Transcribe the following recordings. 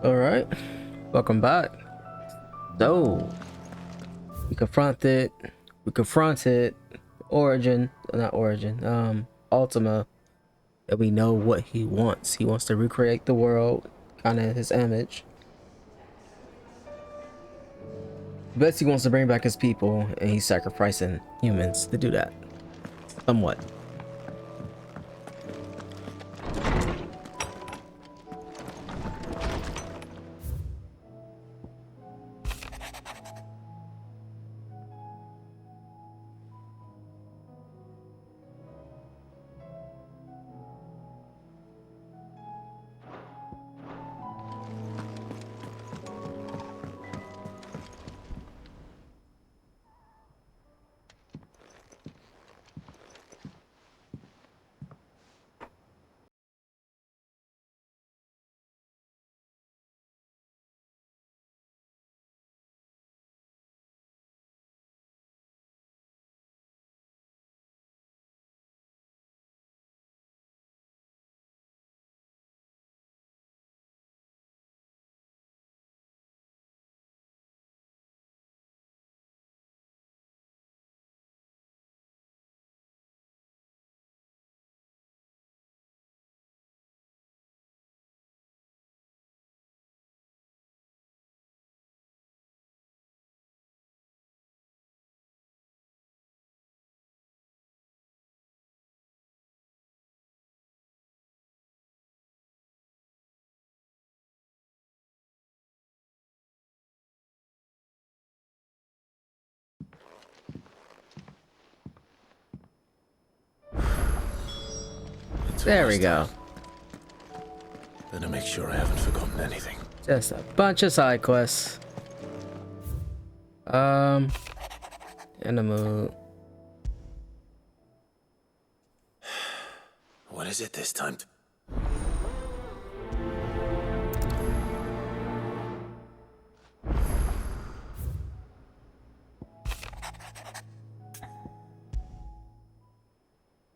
All right, welcome back. So we confronted, we confronted Origin, not Origin, Ultima, and we know what he wants. He wants to recreate the world, kind of his image. Best he wants to bring back his people, and he's sacrificing humans to do that. Somewhat. There we go. Better make sure I haven't forgotten anything. Just a bunch of side quests. In the mood. What is it this time?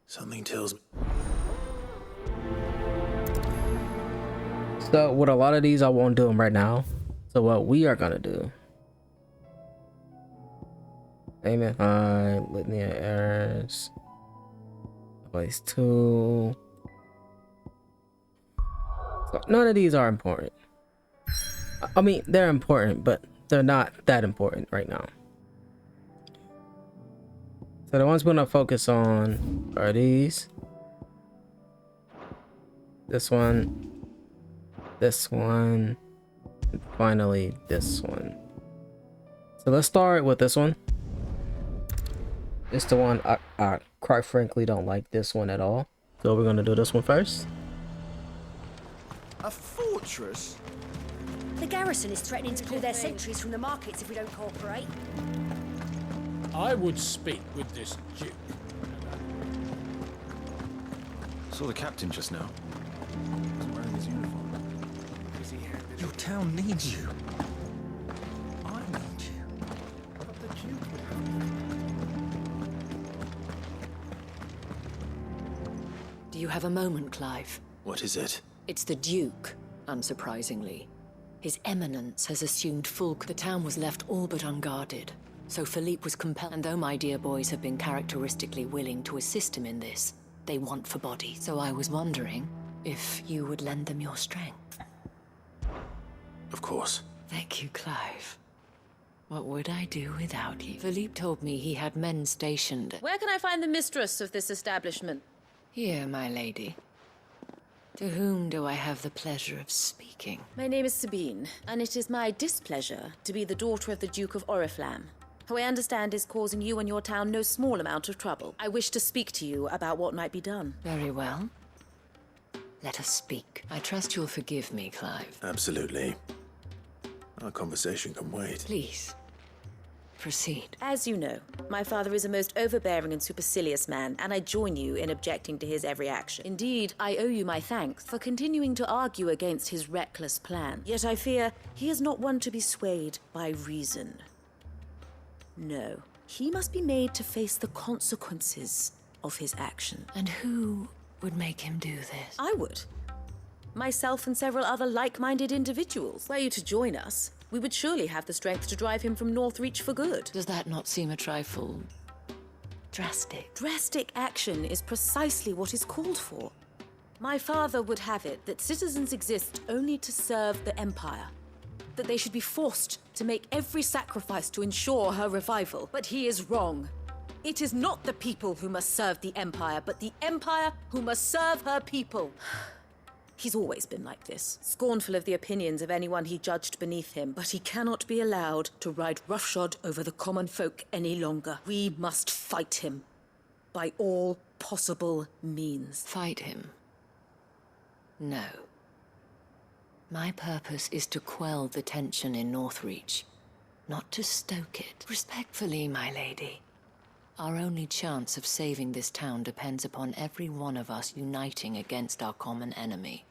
Something tells me. So with a lot of these, I won't do them right now. So what we are gonna do? Payment high, litany of errors. Place 2. So none of these are important. I mean, they're important, but they're not that important right now. So the ones we're gonna focus on are these. This one. This one. And finally, this one. So let's start with this one. It's the one I quite frankly don't like this one at all. So we're gonna do this one first. A fortress? The garrison is threatening to pull their sentries from the markets if we don't cooperate. I would speak with this Duke. Saw the captain just now. He's wearing his uniform. Is he here? Your town needs you. I need you. But the Duke would have you. Do you have a moment, Clive? What is it? It's the Duke, unsurprisingly. His Eminence has assumed the town was left all but unguarded. So Philippe was compelled, and though my dear boys have been characteristically willing to assist him in this, they want for body. So I was wondering if you would lend them your strength. Of course. Thank you, Clive. What would I do without you? Philippe told me he had men stationed. Where can I find the mistress of this establishment? Here, my lady. To whom do I have the pleasure of speaking? My name is Sabine, and it is my displeasure to be the daughter of the Duke of Oriflamme, who I understand is causing you and your town no small amount of trouble. I wish to speak to you about what might be done. Very well. Let us speak. I trust you'll forgive me, Clive. Absolutely. Our conversation can wait. Please, proceed. As you know, my father is a most overbearing and supercilious man, and I join you in objecting to his every action. Indeed, I owe you my thanks for continuing to argue against his reckless plan. Yet I fear he is not one to be swayed by reason. No, he must be made to face the consequences of his action. And who would make him do this? I would. myself and several other like-minded individuals. Were you to join us, we would surely have the strength to drive him from Northreach for good. Does that not seem a trifle drastic? Drastic action is precisely what is called for. My father would have it that citizens exist only to serve the Empire, that they should be forced to make every sacrifice to ensure her revival. But he is wrong. It is not the people who must serve the Empire, but the Empire who must serve her people. He's always been like this, scornful of the opinions of anyone he judged beneath him, but he cannot be allowed to ride roughshod over the common folk any longer. We must fight him by all possible means. Fight him? No. My purpose is to quell the tension in Northreach, not to stoke it. Respectfully, my lady. Our only chance of saving this town depends upon every one of us uniting against our common enemy.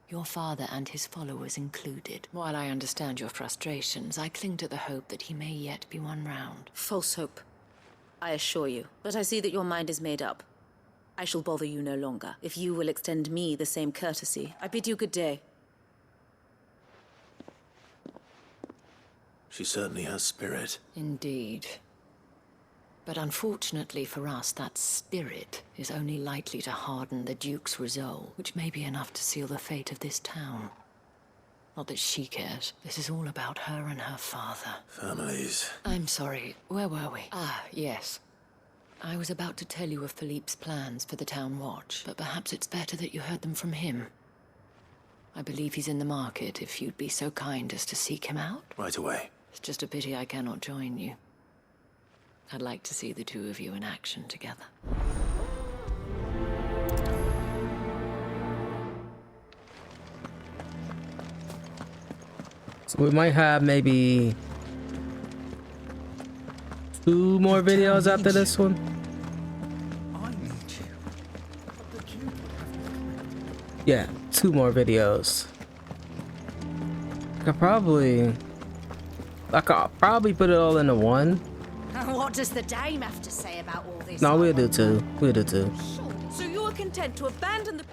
Your father and his followers included. While I understand your frustrations, I cling to the hope that he may yet be won round. False hope, I assure you. But I see that your mind is made up. I shall bother you no longer. If you will extend me the same courtesy, I bid you good day. She certainly has spirit. Indeed. But unfortunately for us, that spirit is only likely to harden the Duke's resolve, which may be enough to seal the fate of this town. Not that she cares. This is all about her and her father. Families. I'm sorry, where were we? Ah, yes. I was about to tell you of Philippe's plans for the town watch, but perhaps it's better that you heard them from him. I believe he's in the market, if you'd be so kind as to seek him out. Right away. It's just a pity I cannot join you. I'd like to see the two of you in action together. So we might have maybe 2 more videos after this one. I need you. But the Duke would have me. Yeah, 2 more videos. I could probably put it all into one. What does the dame have to say about all this? No, we'll do 2. We'll do 2. So you are content to abandon the...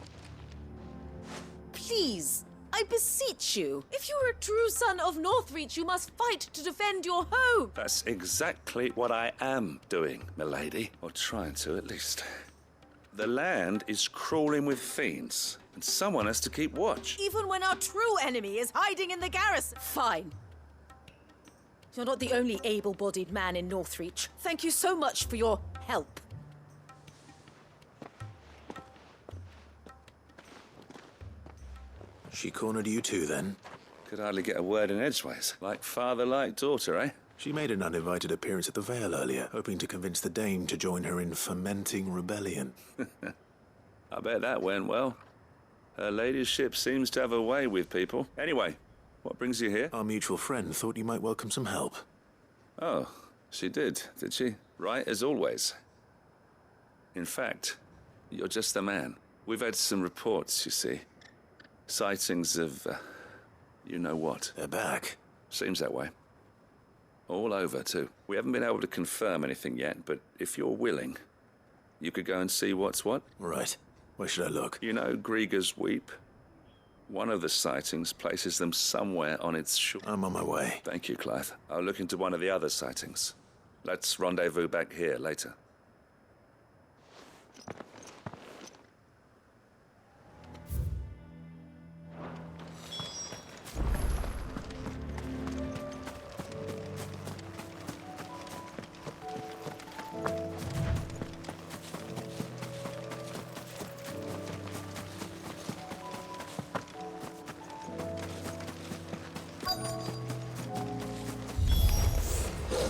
Please, I beseech you. If you are a true son of Northreach, you must fight to defend your home. That's exactly what I am doing, milady. Or trying to, at least. The land is crawling with fiends, and someone has to keep watch. Even when our true enemy is hiding in the garrison. Fine. You're not the only able-bodied man in Northreach. Thank you so much for your help. She cornered you too, then? Could hardly get a word in edgeways. Like father, like daughter, eh? She made an uninvited appearance at the Vale earlier, hoping to convince the Dame to join her in fomenting rebellion. I bet that went well. Her ladyship seems to have a way with people. Anyway, what brings you here? Our mutual friend thought you might welcome some help. Oh, she did she? Right, as always. In fact, you're just the man. We've had some reports, you see. Sightings of, you know what. They're back. Seems that way. All over, too. We haven't been able to confirm anything yet, but if you're willing, you could go and see what's what. Right. Where should I look? You know Grieger's Weep? One of the sightings places them somewhere on its shore. I'm on my way. Thank you, Clive. I'll look into one of the other sightings. Let's rendezvous back here later.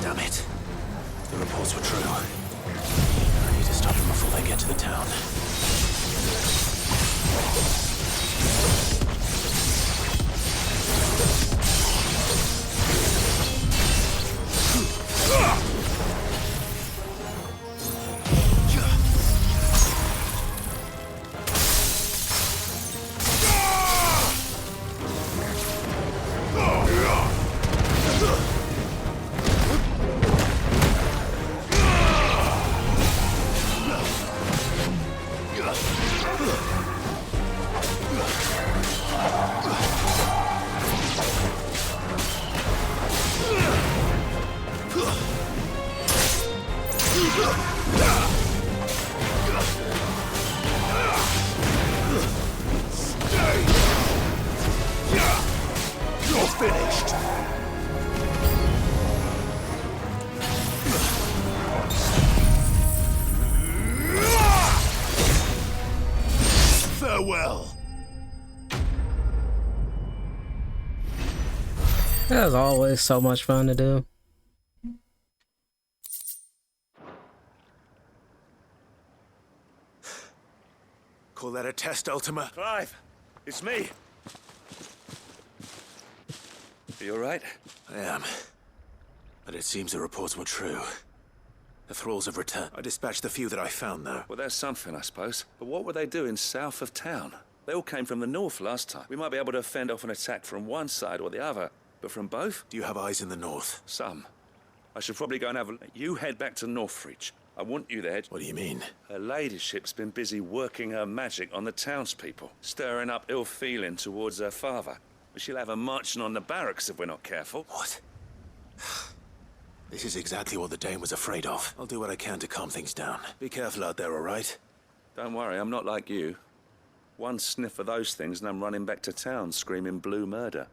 Damn it. The reports were true. I need to stop them before they get to the town. finished. Farewell. That was always so much fun to do. Call that a test, Ultima? Clive, it's me. Are you alright? I am. But it seems the reports were true. The thralls have returned. I dispatched the few that I found, though. Well, there's something, I suppose. But what were they doing south of town? They all came from the north last time. We might be able to fend off an attack from one side or the other. But from both? Do you have eyes in the north? Some. I should probably go and have a... You head back to Northreach. I want you there. What do you mean? Her ladyship's been busy working her magic on the townspeople, stirring up ill feeling towards her father. But she'll have her marching on the barracks if we're not careful. What? This is exactly what the Dame was afraid of. I'll do what I can to calm things down. Be careful out there, all right? Don't worry, I'm not like you. One sniff of those things and I'm running back to town screaming blue murder.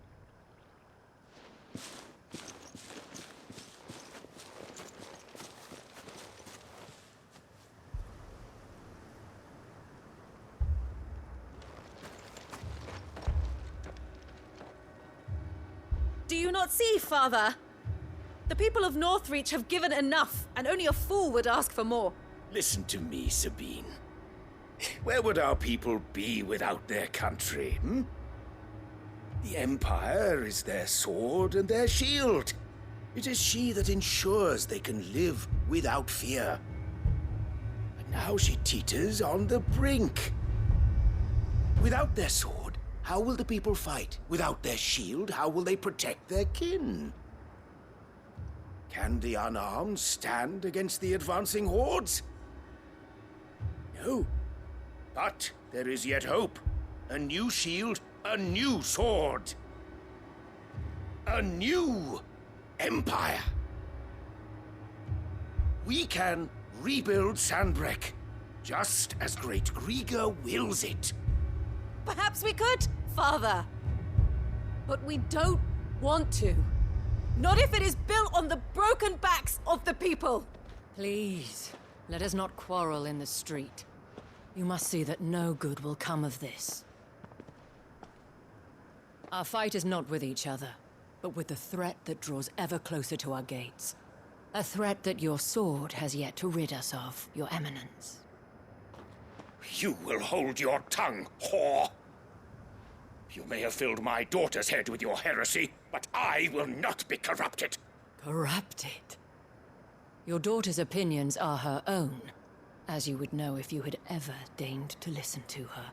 Do you not see, Father? The people of Northreach have given enough, and only a fool would ask for more. Listen to me, Sabine. Where would our people be without their country, hmm? The Empire is their sword and their shield. It is she that ensures they can live without fear. But now she teeters on the brink. Without their sword, how will the people fight? Without their shield, how will they protect their kin? Can the unarmed stand against the advancing hordes? No. But there is yet hope. A new shield, a new sword. A new empire. We can rebuild Sandbreck, just as Great Griga wills it. Perhaps we could, Father. But we don't want to. Not if it is built on the broken backs of the people. Please, let us not quarrel in the street. You must see that no good will come of this. Our fight is not with each other, but with the threat that draws ever closer to our gates. A threat that your sword has yet to rid us of, Your Eminence. You will hold your tongue, whore! You may have filled my daughter's head with your heresy, but I will not be corrupted. Corrupted? Your daughter's opinions are her own, as you would know if you had ever deigned to listen to her.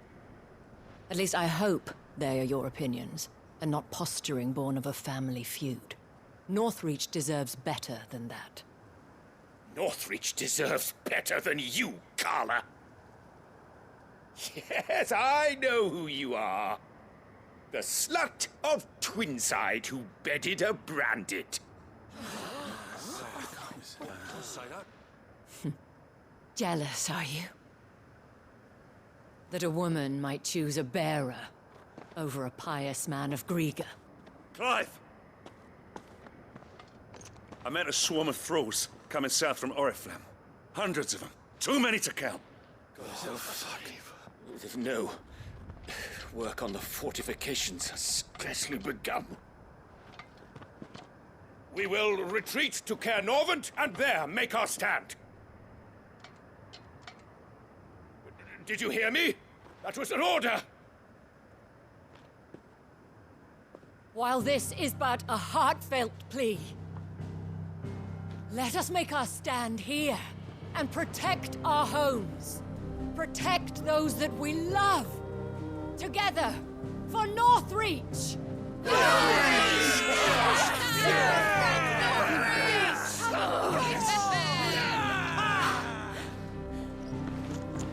At least I hope they are your opinions, and not posturing born of a family feud. Northreach deserves better than that. Northreach deserves better than you, Carla. Yes, I know who you are. The slut of Twinside who bedded a Branded. Jealous, are you? That a woman might choose a bearer over a pious man of Griga. Clive! I met a swarm of thralls coming south from Oriflamme. Hundreds of them. Too many to count. No. Work on the fortifications has scarcely begun. We will retreat to Caer Norvent and there make our stand. Did you hear me? That was an order! While this is but a heartfelt plea, let us make our stand here and protect our homes. Protect those that we love. Together, for Northreach!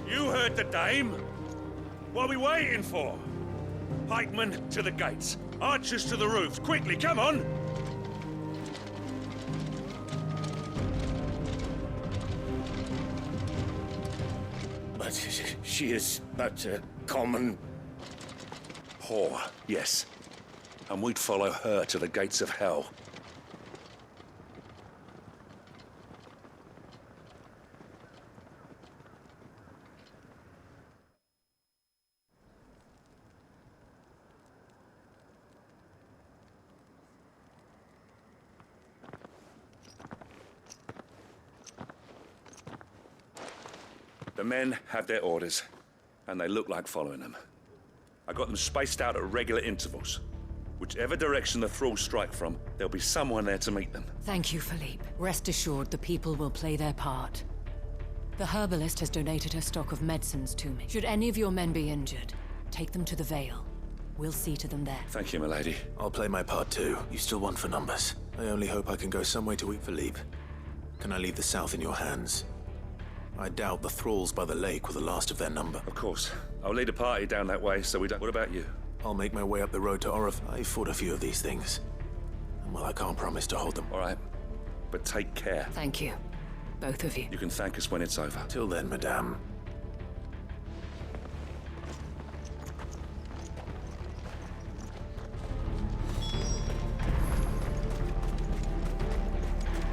You heard the dame. What are we waiting for? Pikemen to the gates. Archers to the roofs. Quickly, come on! But she is but a common... Whore, yes. and we'd follow her to the gates of hell. The men have their orders, and they look like following them. I got them spaced out at regular intervals. Whichever direction the thralls strike from, there'll be someone there to meet them. Thank you, Philippe. Rest assured the people will play their part. The herbalist has donated her stock of medicines to me. Should any of your men be injured, take them to the Vale. We'll see to them there. Thank you, milady. I'll play my part too. You still want for numbers. I only hope I can go some way to weep Philippe. Can I leave the south in your hands? I doubt the thralls by the lake were the last of their number. Of course. I'll lead a party down that way, so we don't... What about you? I'll make my way up the road to Orif. I fought a few of these things. And well, I can't promise to hold them. All right. But take care. Thank you. Both of you. You can thank us when it's over. Till then, madame.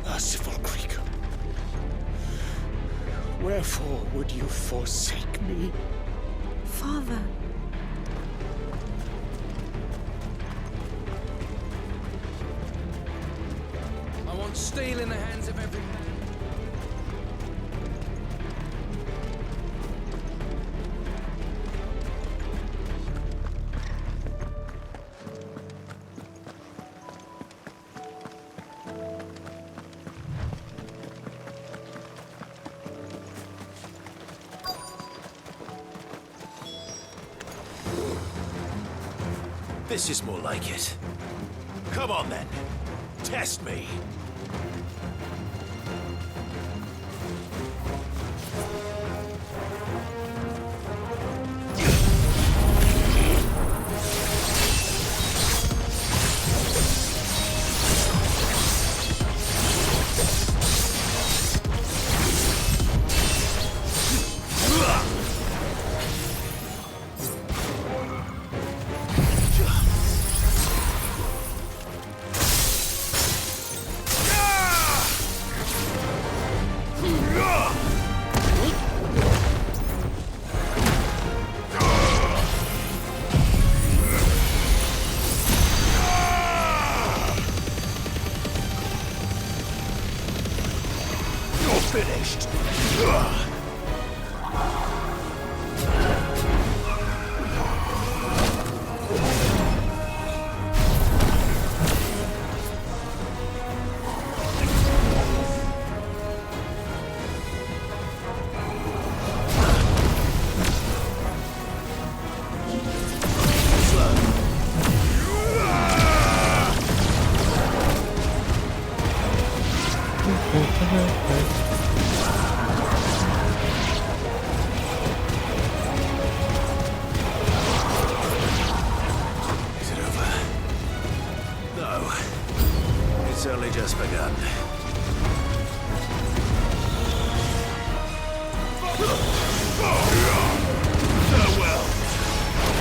Merciful creature, wherefore would you forsake me? Father. I want steel in the hands of every man. This is more like it. Come on then. Test me. Finished. It's only just begun. Farewell.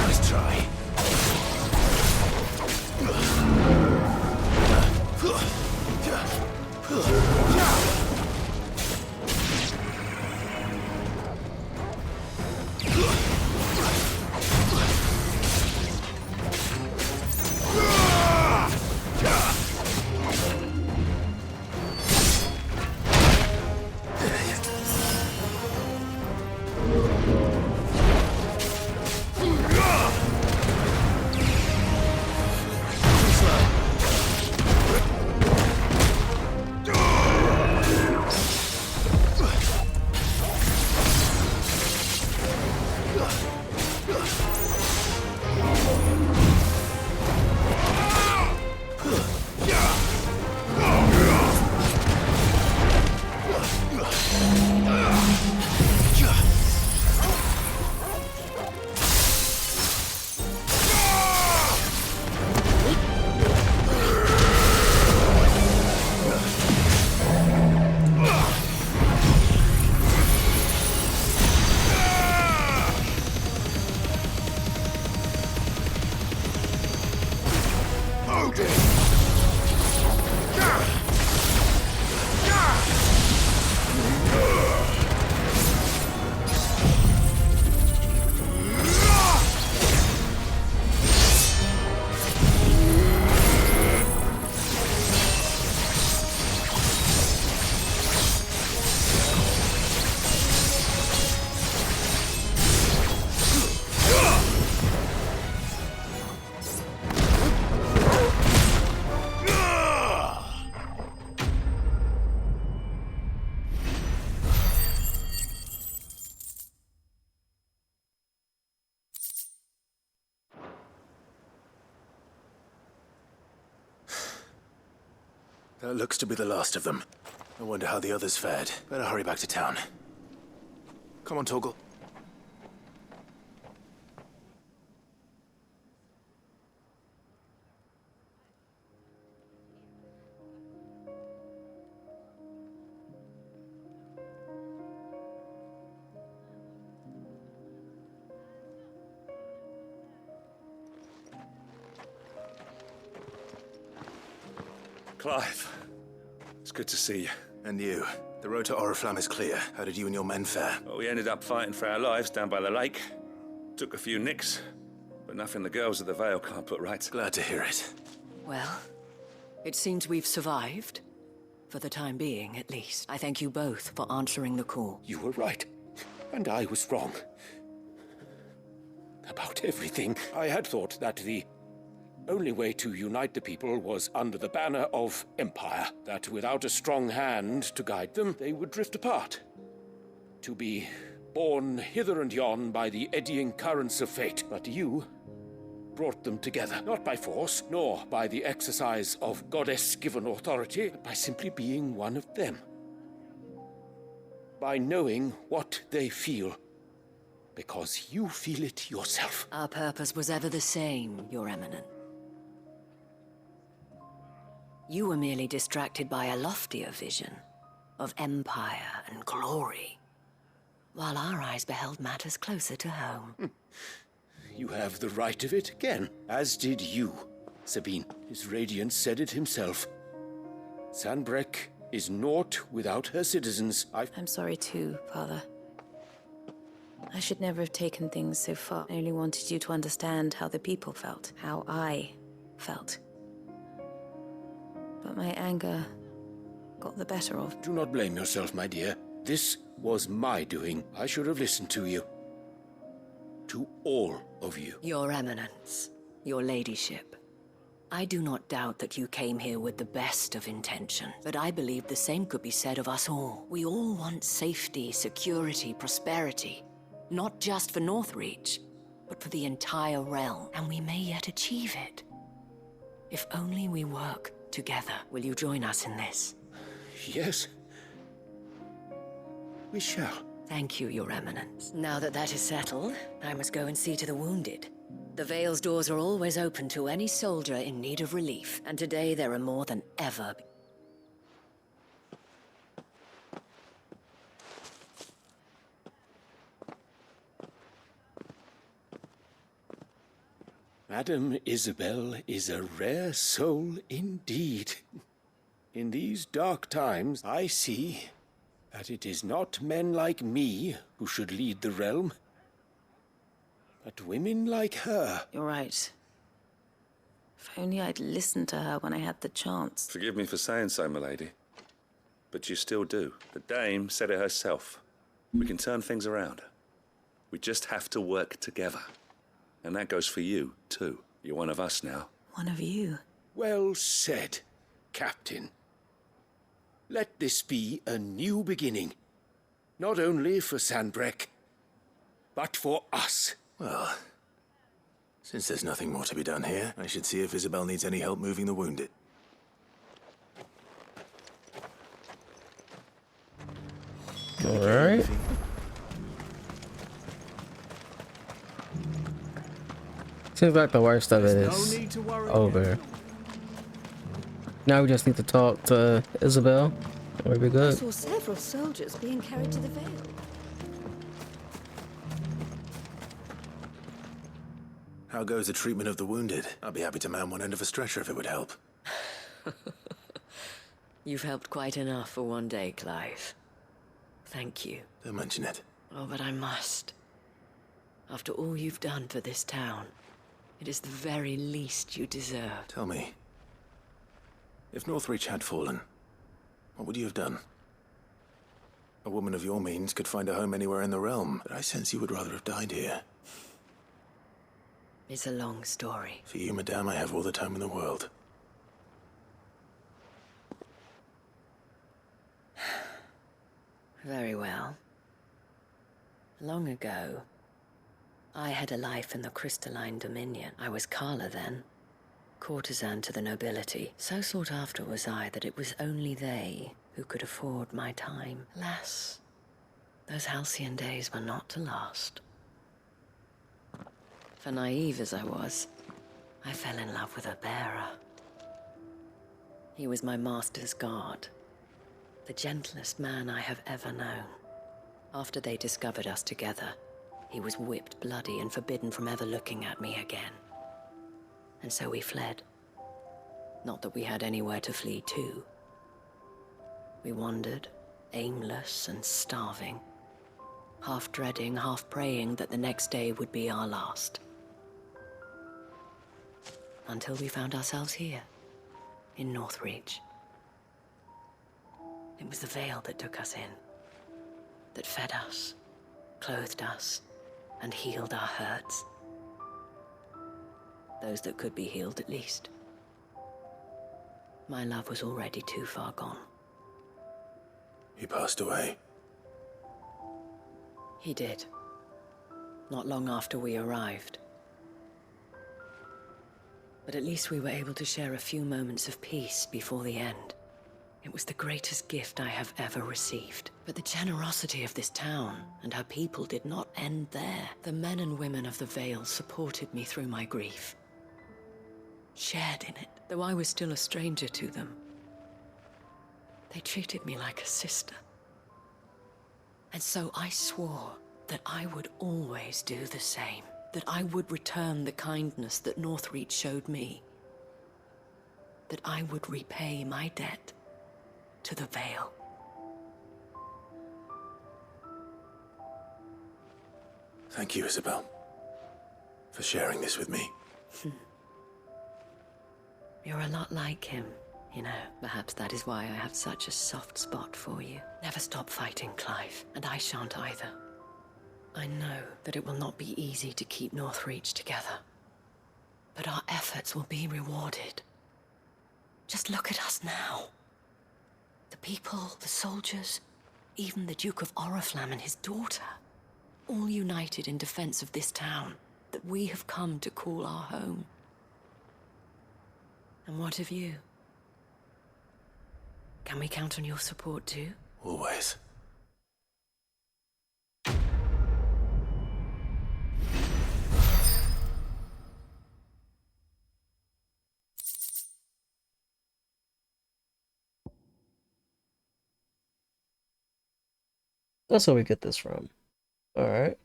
Nice try. That looks to be the last of them. I wonder how the others fared. Better hurry back to town. Come on, Torgal. Clive, it's good to see you. And you. The road to Oriflamme is clear. How did you and your men fare? Well, we ended up fighting for our lives down by the lake. Took a few nicks, but nothing the girls of the Vale can't put right. Glad to hear it. Well, it seems we've survived. For the time being, at least. I thank you both for answering the call. You were right, and I was wrong. About everything. I had thought that the only way to unite the people was under the banner of Empire, that without a strong hand to guide them, they would drift apart. To be borne hither and yon by the eddying currents of fate. But you brought them together, not by force, nor by the exercise of goddess-given authority, but by simply being one of them. By knowing what they feel, because you feel it yourself. Our purpose was ever the same, Your Eminence. You were merely distracted by a loftier vision of empire and glory, while our eyes beheld matters closer to home. You have the right of it again, as did you, Sabine. His radiance said it himself. Sanbreque is naught without her citizens. I'm sorry too, Father. I should never have taken things so far. I only wanted you to understand how the people felt, how I felt. But my anger got the better of. Do not blame yourself, my dear. This was my doing. I should have listened to you. To all of you. Your Eminence, your ladyship. I do not doubt that you came here with the best of intention, but I believe the same could be said of us all. We all want safety, security, prosperity. Not just for Northreach, but for the entire realm, and we may yet achieve it. If only we work together. Will you join us in this? Yes. We shall. Thank you, Your Eminence. Now that that is settled, I must go and see to the wounded. The Vale's doors are always open to any soldier in need of relief, and today there are more than ever. Madame Isabel is a rare soul indeed. In these dark times, I see that it is not men like me who should lead the realm, but women like her. You're right. If only I'd listened to her when I had the chance. Forgive me for saying so, milady, but you still do. The dame said it herself. We can turn things around. We just have to work together. And that goes for you, too. You're one of us now. One of you? Well said, Captain. Let this be a new beginning. Not only for Sanbreque, but for us. Well, since there's nothing more to be done here, I should see if Isabel needs any help moving the wounded. All right. Seems like the worst of it is over. Now we just need to talk to Isabel. We'll be I good. saw several soldiers being carried to the Vale. How goes the treatment of the wounded? I'd be happy to man one end of a stretcher if it would help. You've helped quite enough for one day, Clive. Thank you. Don't mention it. Oh, but I must. After all you've done for this town, it is the very least you deserve. Tell me, if Northreach had fallen, what would you have done? A woman of your means could find a home anywhere in the realm, but I sense you would rather have died here. It's a long story. For you, madame, I have all the time in the world. Very well. Long ago, I had a life in the Crystalline Dominion. I was Carla then, courtesan to the nobility. So sought after was I that it was only they who could afford my time. Alas, those halcyon days were not to last. For naive as I was, I fell in love with a bearer. He was my master's guard, the gentlest man I have ever known. After they discovered us together, he was whipped bloody and forbidden from ever looking at me again. And so we fled. Not that we had anywhere to flee to. We wandered, aimless and starving, half dreading, half praying that the next day would be our last. Until we found ourselves here, in Northreach. It was the veil that took us in, that fed us, clothed us, and healed our hurts. Those that could be healed, at least. My love was already too far gone. He passed away. He did. Not long after we arrived. But at least we were able to share a few moments of peace before the end. It was the greatest gift I have ever received. But the generosity of this town and her people did not end there. The men and women of the Vale supported me through my grief. Shared in it, though I was still a stranger to them. They treated me like a sister. And so I swore that I would always do the same. That I would return the kindness that Northreach showed me. That I would repay my debt to the Vale. Thank you, Isabel, for sharing this with me. You're a lot like him, you know. Perhaps that is why I have such a soft spot for you. Never stop fighting, Clive, and I shan't either. I know that it will not be easy to keep Northreach together, but our efforts will be rewarded. Just look at us now. The people, the soldiers, even the Duke of Oriflamme and his daughter, all united in defense of this town that we have come to call our home. And what of you? Can we count on your support too? Always. That's where we get this from. Alright.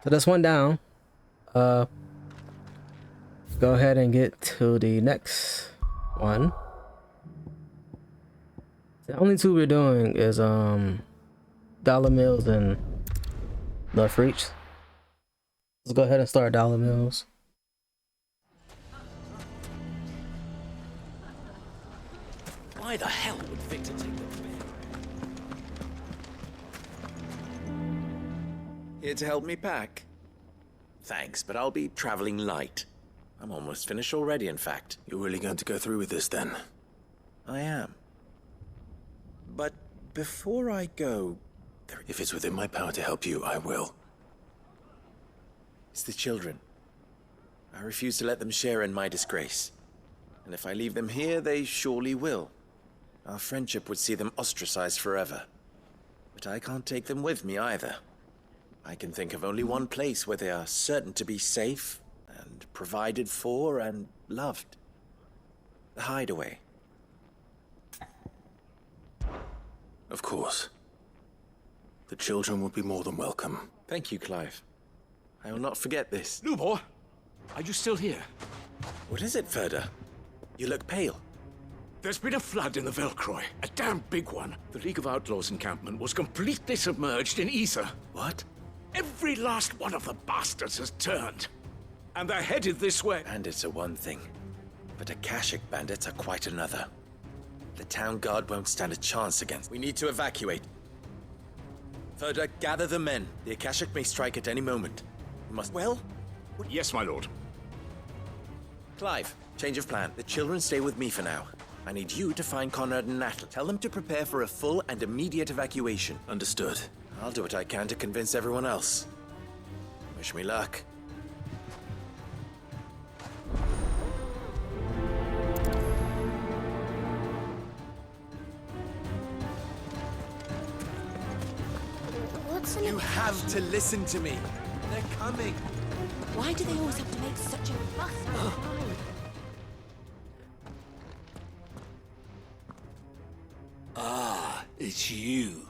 So that's one down. Go ahead and get to the next one. The only two we're doing is Dollar Mills and Northreach. Let's go ahead and start Dollar Mills. Why the hell would Victor take the Here to help me pack? Thanks, but I'll be traveling light. I'm almost finished already, in fact. You're really going to go through with this, then? I am. But before I go... If it's within my power to help you, I will. It's the children. I refuse to let them share in my disgrace. And if I leave them here, they surely will. Our friendship would see them ostracized forever. But I can't take them with me either. I can think of only one place where they are certain to be safe and provided for and loved. The Hideaway. Of course. The children would be more than welcome. Thank you, Clive. I will not forget this. Lubor! Are you still here? What is it, Ferda? You look pale. There's been a flood in the Velcroy. A damn big one. The League of Outlaws encampment was completely submerged in ether. What? Every last one of the bastards has turned. And they're headed this way. Bandits are one thing, but Akashic bandits are quite another. The town guard won't stand a chance against. We need to evacuate. Ferda, gather the men. The Akashic may strike at any moment. We must... Well? Yes, my lord. Clive, change of plan. The children stay with me for now. I need you to find Conrad and Natal. Tell them to prepare for a full and immediate evacuation. Understood. I'll do what I can to convince everyone else. Wish me luck. You have to listen to me. They're coming. Why do they always have to make such a fuss all the time? Ah, it's you.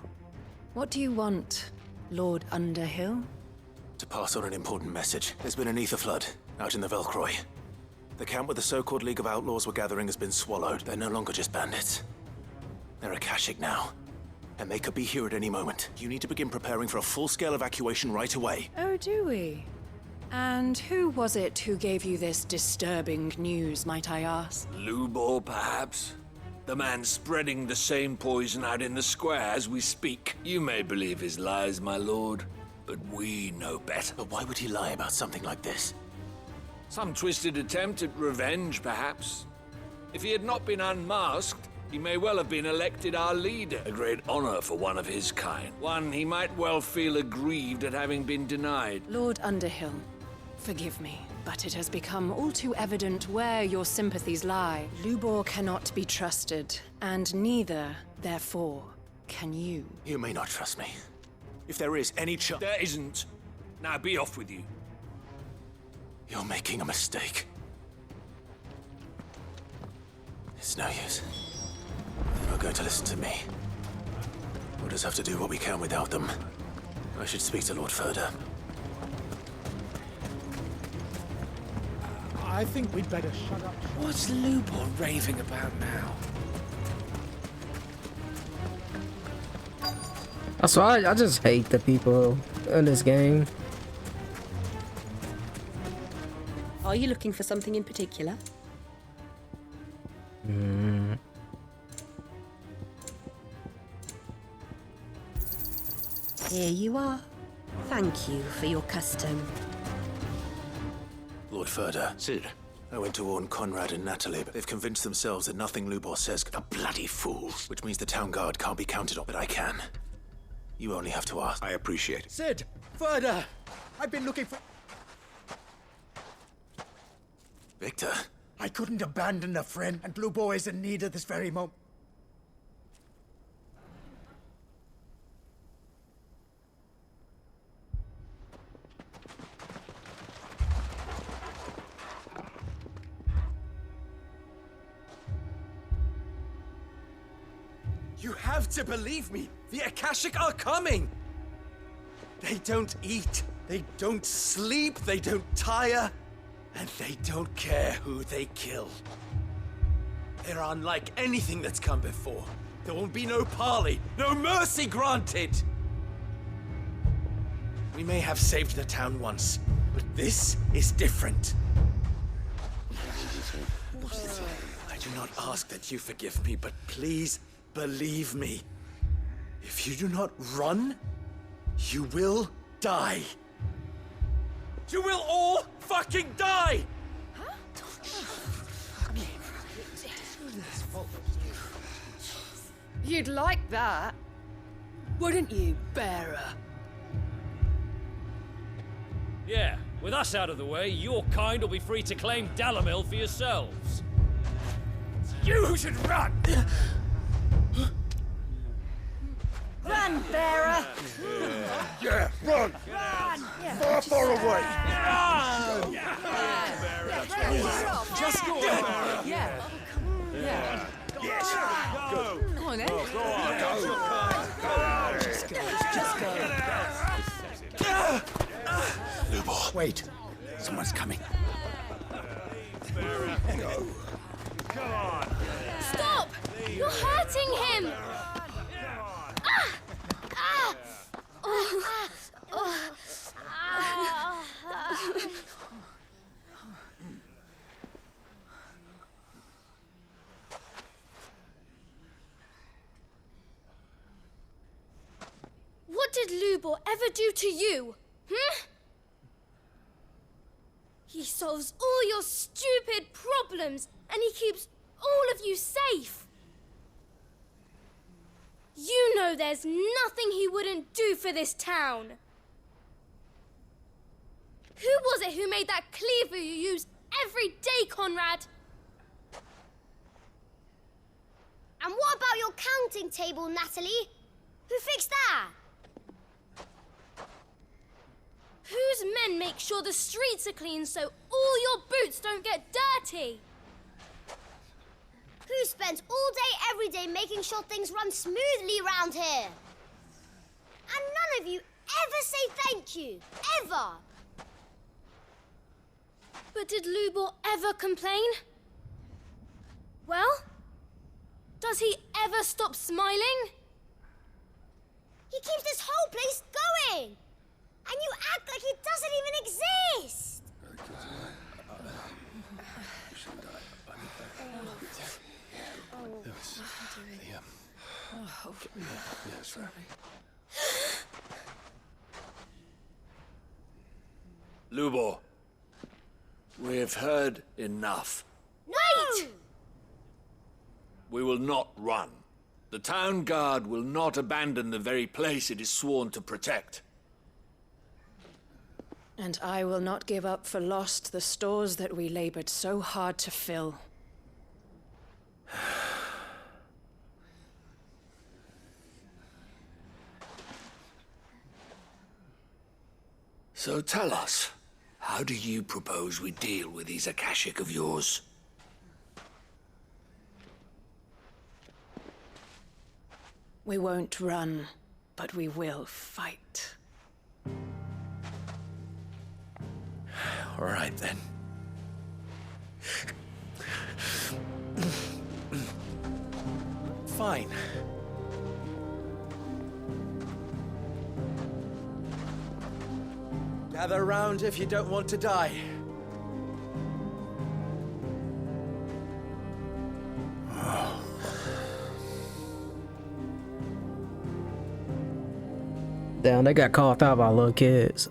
What do you want, Lord Underhill? To pass on an important message. There's been an ether flood out in the Velcroy. The camp where the so-called League of Outlaws were gathering has been swallowed. They're no longer just bandits. They're Akashic now. And they could be here at any moment. You need to begin preparing for a full-scale evacuation right away. Oh, do we? And who was it who gave you this disturbing news, might I ask? Lubor, perhaps? The man spreading the same poison out in the square as we speak. You may believe his lies, my lord, but we know better. But why would he lie about something like this? Some twisted attempt at revenge, perhaps. If he had not been unmasked, he may well have been elected our leader. A great honor for one of his kind. One he might well feel aggrieved at having been denied. Lord Underhill, forgive me, but it has become all too evident where your sympathies lie. Lubor cannot be trusted, and neither, therefore, can you. You may not trust me. If there is any chance... There isn't. Now be off with you. You're making a mistake. It's no use. They're not going to listen to me. We'll just have to do what we can without them. I should speak to Lord Ferda. I think we'd better shut up. What's Lubor raving about now? That's why I just hate the people in this game. Are you looking for something in particular? Here you are. Thank you for your custom. Lord Ferda. Sid. I went to warn Conrad and Natalie, but they've convinced themselves that nothing Lubor says... A bloody fools! Which means the town guard can't be counted on, but I can. You only have to ask. I appreciate it. Sid! Ferda! I've been looking for... Victor? I couldn't abandon a friend, and Lubor is in need at this very moment. You have to believe me! The Akashic are coming! They don't eat, they don't sleep, they don't tire, and they don't care who they kill. They're unlike anything that's come before. There won't be no parley, no mercy granted! We may have saved the town once, but this is different. I do not ask that you forgive me, but please believe me. If you do not run, you will die. You will all fucking die! You'd like that, wouldn't you, bearer? Yeah, with us out of the way, your kind will be free to claim Dalamil for yourselves. You should run! Run, bearer! Yeah, run! Run! Far, far away! Run! Just go on! Yeah. Yeah. Yes! Go! Come on, then. Go on! Just go. Lubor. Wait, someone's coming. Come on! Stop! You're hurting him! Ah! Ah! Oh. Oh. Ah. What did Lubor ever do to you? He solves all your stupid problems, and he keeps all of you safe. You know there's nothing he wouldn't do for this town. Who was it who made that cleaver you use every day, Conrad? And what about your counting table, Natalie? Who fixed that? Whose men make sure the streets are clean so all your boots don't get dirty? Who spends all day, every day making sure things run smoothly round here? And none of you ever say thank you. Ever. But did Lubor ever complain? Well, does he ever stop smiling? He keeps this whole place going. And you act like it doesn't even exist! Lubor, we've heard enough. Wait! We will not run. The town guard will not abandon the very place it is sworn to protect. And I will not give up for lost the stores that we labored so hard to fill. So tell us, how do you propose we deal with these Akashic of yours? We won't run, but we will fight. All right, then. Fine. Gather round if you don't want to die. Damn, they got called out by little kids.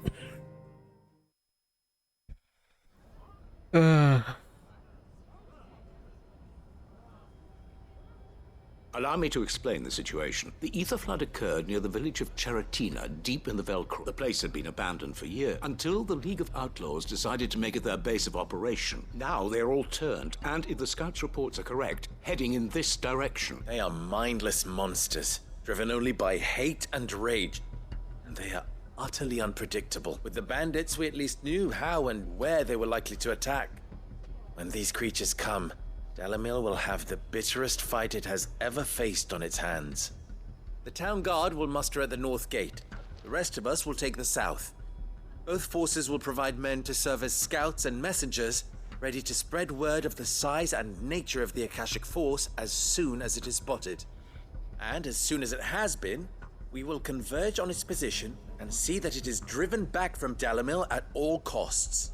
Allow me to explain the situation. The ether flood occurred near the village of Cheratina, deep in the Velcro. The place had been abandoned for years, until the League of Outlaws decided to make it their base of operation. Now they're all turned, and if the scouts' reports are correct, heading in this direction. They are mindless monsters, driven only by hate and rage. And they are utterly unpredictable. With the bandits, we at least knew how and where they were likely to attack. When these creatures come, Dalamil will have the bitterest fight it has ever faced on its hands. The town guard will muster at the north gate. The rest of us will take the south. Both forces will provide men to serve as scouts and messengers, ready to spread word of the size and nature of the Akashic force as soon as it is spotted. And as soon as it has been, we will converge on its position and see that it is driven back from Dalamil at all costs.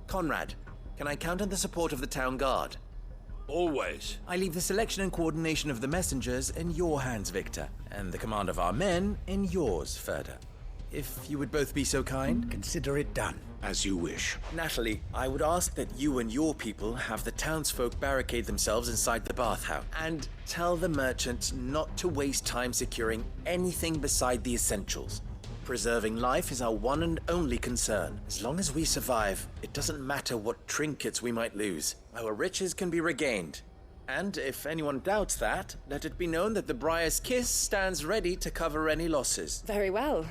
Conrad, can I count on the support of the town guard? Always. I leave the selection and coordination of the messengers in your hands, Victor, and the command of our men in yours, Ferda. If you would both be so kind, consider it done. As you wish. Natalie, I would ask that you and your people have the townsfolk barricade themselves inside the bathhouse, and tell the merchants not to waste time securing anything beside the essentials. Preserving life is our one and only concern. As long as we survive, it doesn't matter what trinkets we might lose. Our riches can be regained. And if anyone doubts that, let it be known that the Briar's Kiss stands ready to cover any losses. Very well.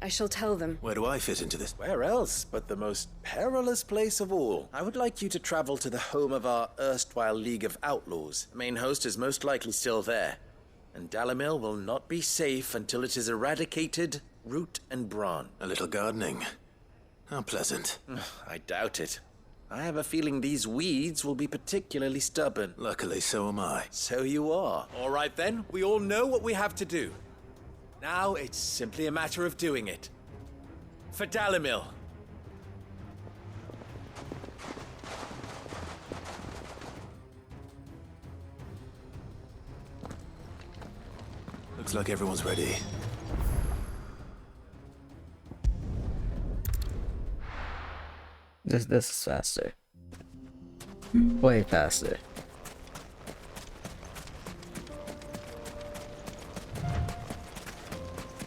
I shall tell them. Where do I fit into this? Where else but the most perilous place of all? I would like you to travel to the home of our erstwhile League of Outlaws. The main host is most likely still there. And Dalamil will not be safe until it is eradicated, root and brawn. A little gardening. How pleasant. I doubt it. I have a feeling these weeds will be particularly stubborn. Luckily, so am I. So you are. All right then, we all know what we have to do. Now it's simply a matter of doing it. For Dalimil. Looks like everyone's ready. This is faster. Way faster.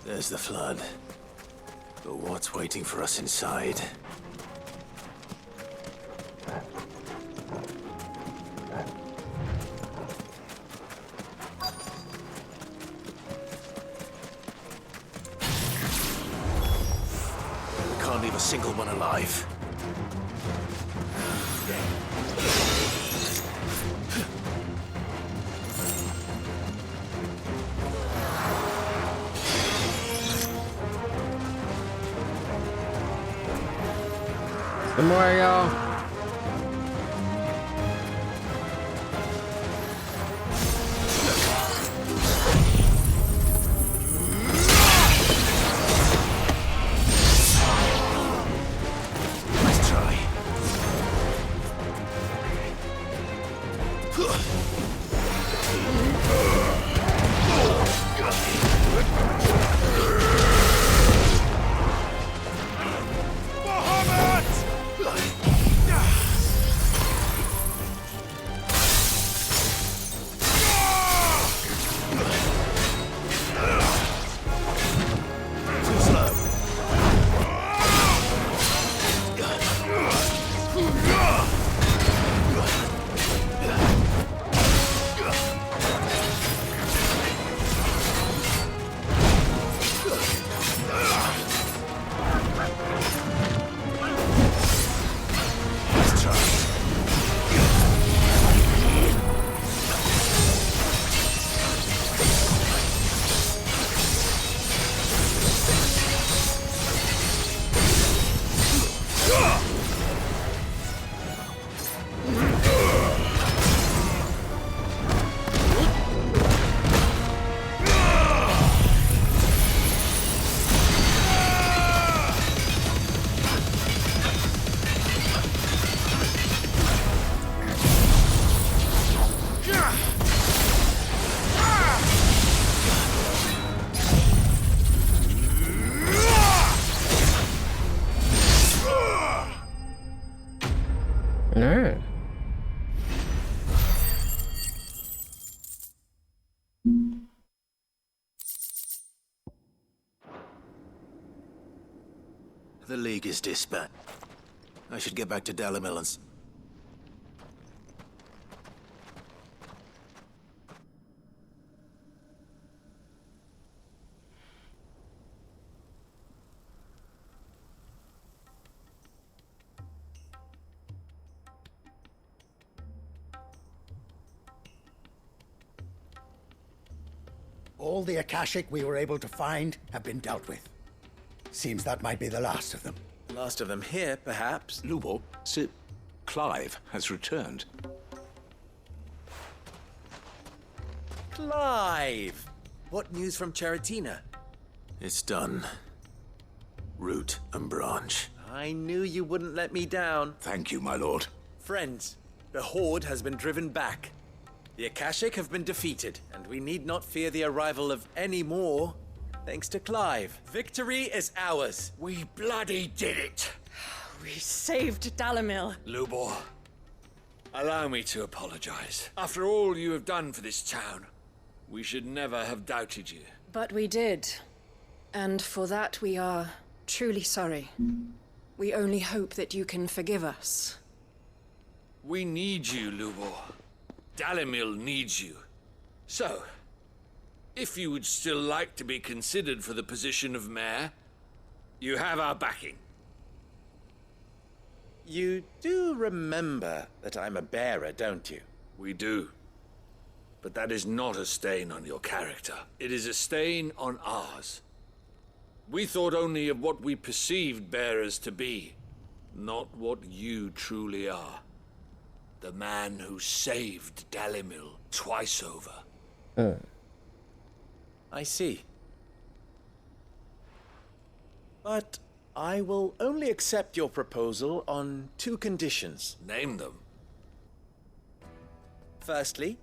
There's the flood. But what's waiting for us inside? We can't leave a single one alive. Some more, y'all. Let's try. Alright. The League is disbanded. I should get back to Dalimil and... All the Akashic we were able to find have been dealt with. Seems that might be the last of them. Last of them here, perhaps. Lubo, Sir Clive has returned. Clive! What news from Charatina? It's done. Root and branch. I knew you wouldn't let me down. Thank you, my lord. Friends, the Horde has been driven back. The Akashic have been defeated, and we need not fear the arrival of any more, thanks to Clive. Victory is ours. We bloody did it! We saved Dalimil. Lubor, allow me to apologize. After all you have done for this town, we should never have doubted you. But we did. And for that we are truly sorry. We only hope that you can forgive us. We need you, Lubor. Dalimil needs you. So, if you would still like to be considered for the position of mayor, you have our backing. You do remember that I'm a bearer, don't you? We do. But that is not a stain on your character. It is a stain on ours. We thought only of what we perceived bearers to be. not what you truly are. The man who saved Dalimil twice over. I see. But I will only accept your proposal on 2 conditions. Name them. Firstly,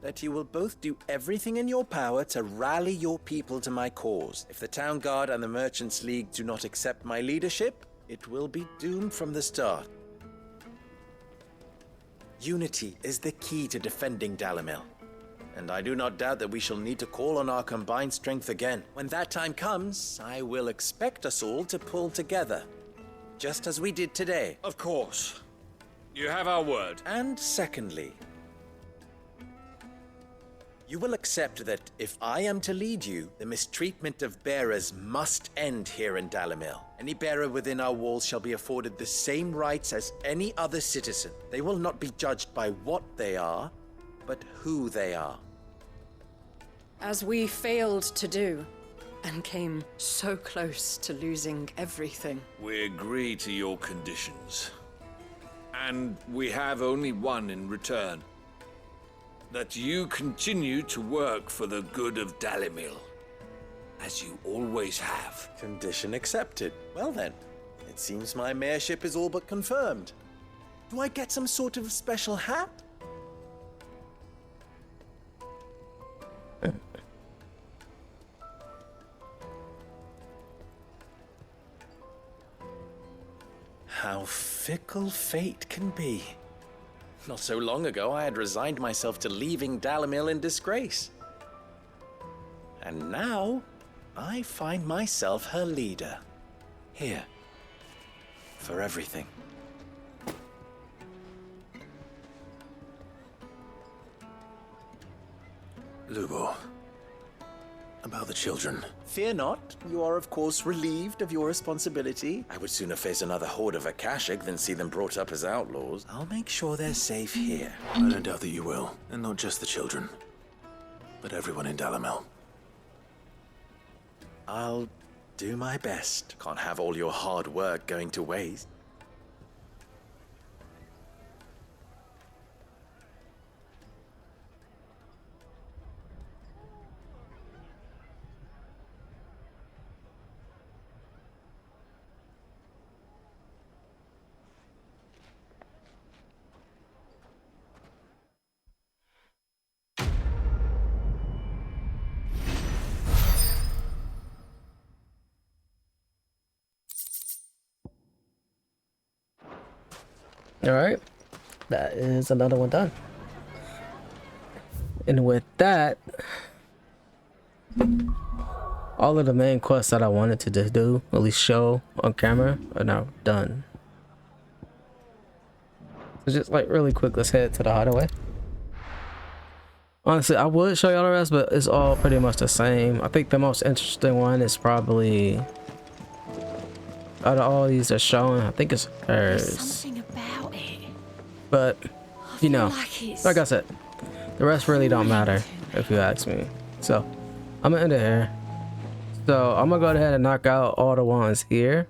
that you will both do everything in your power to rally your people to my cause. If the Town Guard and the Merchants League do not accept my leadership, it will be doomed from the start. Unity is the key to defending Dalimil, and I do not doubt that we shall need to call on our combined strength again. When that time comes, I will expect us all to pull together, just as we did today. Of course. You have our word. And secondly, you will accept that if I am to lead you, the mistreatment of bearers must end here in Dalimil. Any bearer within our walls shall be afforded the same rights as any other citizen. They will not be judged by what they are, but who they are. As we failed to do, and came so close to losing everything. We agree to your conditions. And we have only one in return. That you continue to work for the good of Dalimil, as you always have. Condition accepted. Well then, it seems my mayorship is all but confirmed. Do I get some sort of special hat? How fickle fate can be. Not so long ago, I had resigned myself to leaving Dalimil in disgrace. And now, I find myself her leader. Here. For everything. Lubo. About the children. Fear not. You are, of course, relieved of your responsibility. I would sooner face another horde of Akashic than see them brought up as outlaws. I'll make sure they're safe here. I don't doubt that you will. And not just the children, but everyone in Dalimil. I'll do my best. Can't have all your hard work going to waste. All right, that is another one done. And with that, all of the main quests that I wanted to do, at least show on camera, are now done. So just like really quick, let's head to the hideaway. Honestly, I would show y'all the rest, but it's all pretty much the same. I think the most interesting one is probably out of all these they're showing, I think it's hers. Something about it. But you know, like I said, the rest really don't matter if you ask me. So I'm gonna end it here. So I'm gonna go ahead and knock out all the ones here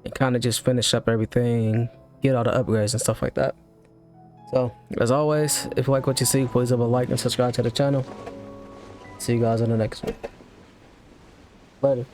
and kind of just finish up everything, get all the upgrades and stuff like that. So as always, if you like what you see, please leave a like and subscribe to the channel. See you guys in the next one. Later.